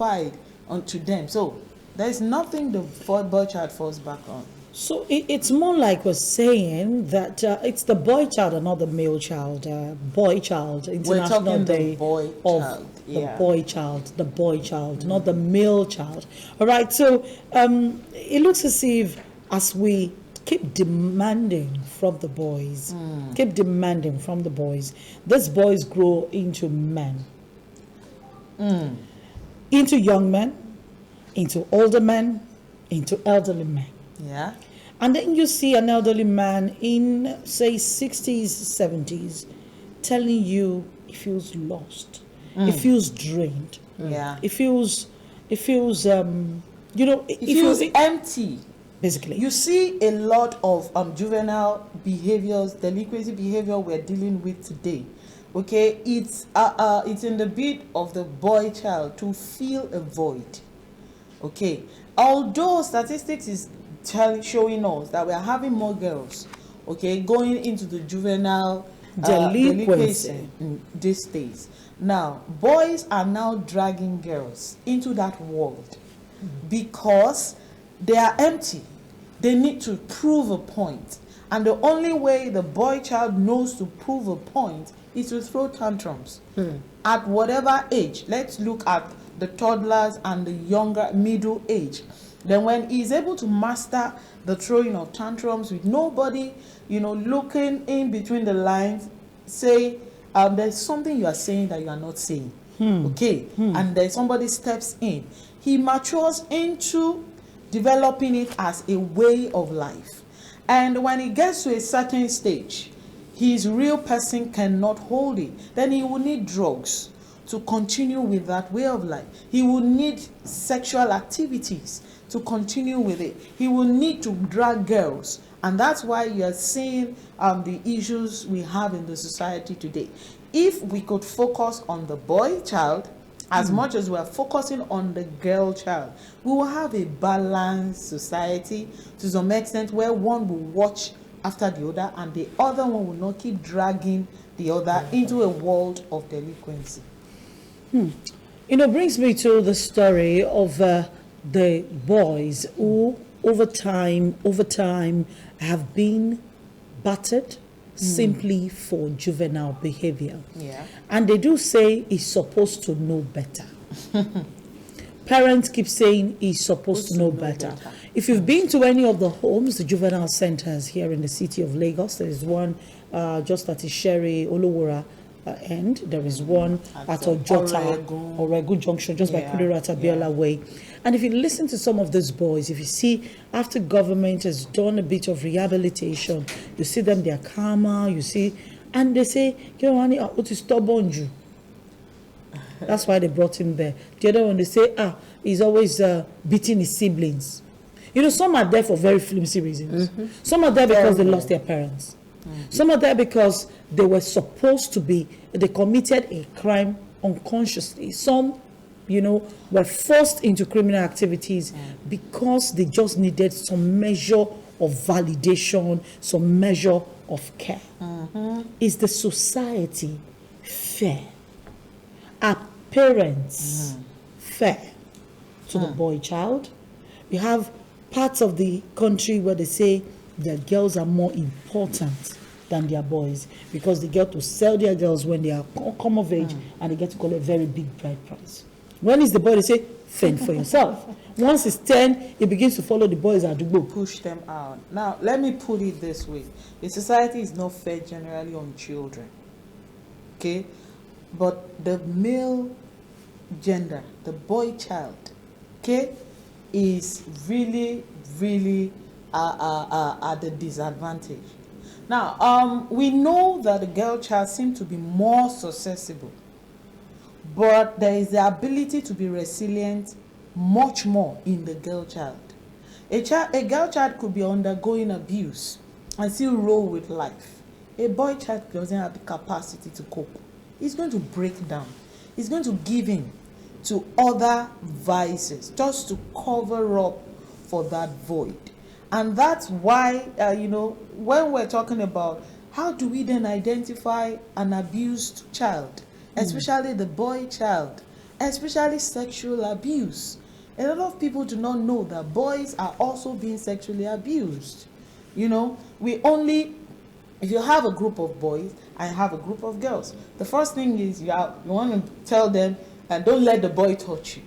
onto them. So there's nothing the boy child falls back on. So it's more like we're saying that it's the boy child and not the male child. Boy child, International talking the Day boy of child, the yeah. boy child, not the male child. All right. So it looks as if as we keep demanding from the boys, these boys grow into men, into young men, into older men, into elderly men. Yeah. And then you see an elderly man in, say, 60s, 70s, telling you he feels lost. He feels drained. Yeah. He feels, he feels empty. Basically. You see a lot of juvenile behaviors, delinquency behavior we're dealing with today. Okay, it's in the bit of the boy child to fill a void. Okay, although statistics is showing us that we are having more girls, okay, going into the juvenile delinquency these days. Now, boys are now dragging girls into that world because they are empty. They need to prove a point. And the only way the boy child knows to prove a point is to throw tantrums. At whatever age, let's look at the toddlers and the younger middle age. Then when he's able to master the throwing of tantrums with nobody, looking in between the lines, say, there's something you are saying that you are not saying. Okay? And then somebody steps in. He matures into developing it as a way of life. And when he gets to a certain stage, his real person cannot hold it. Then he will need drugs to continue with that way of life. He will need sexual activities to continue with it. He will need to drag girls. And that's why you're seeing the issues we have in the society today. If we could focus on the boy child as much as we're focusing on the girl child, we will have a balanced society to some extent where one will watch after the other and the other one will not keep dragging the other into a world of delinquency. Brings me to the story of the boys who over time have been battered simply for juvenile behavior. Yeah. And they do say he's supposed to know better. Parents keep saying he's supposed to know better. If you've been to any of the homes, the juvenile centers here in the city of Lagos, there is one just at Isheri, Olowura end. There is one at Ojota, Oregun Junction, just by Kudirata Biola Way. And if you listen to some of those boys, if you see after government has done a bit of rehabilitation, you see them, they are calmer, you see, and they say, what is stubborn you? That's why they brought him there. The other one, they say, he's always beating his siblings. Some are there for very flimsy reasons. Some are there because they lost their parents. Some are there because they were supposed to be, they committed a crime unconsciously. Some, were forced into criminal activities because they just needed some measure of validation, some measure of care. Is the society fair? Are parents fair to the boy child? You have parts of the country where they say their girls are more important than their boys because they get to sell their girls when they are come of age and they get to collect a very big bride price. When is the boy, they say, fend for yourself. Once it's 10, he begins to follow the boys at the book. Push them out. Now, let me put it this way. The society is not fair generally on children. Okay? But the male gender, the boy child, okay, is really, really at the disadvantage. Now, we know that the girl child seems to be more susceptible, but there is the ability to be resilient much more in the girl child. A girl child could be undergoing abuse and still roll with life. A boy child doesn't have the capacity to cope. He's going to break down. He's going to give in to other vices just to cover up for that void. And that's why, when we're talking about how do we then identify an abused child, especially the boy child, especially sexual abuse. A lot of people do not know that boys are also being sexually abused. You know, if you have a group of boys and have a group of girls, the first thing is you want to tell them, and don't let the boy touch you.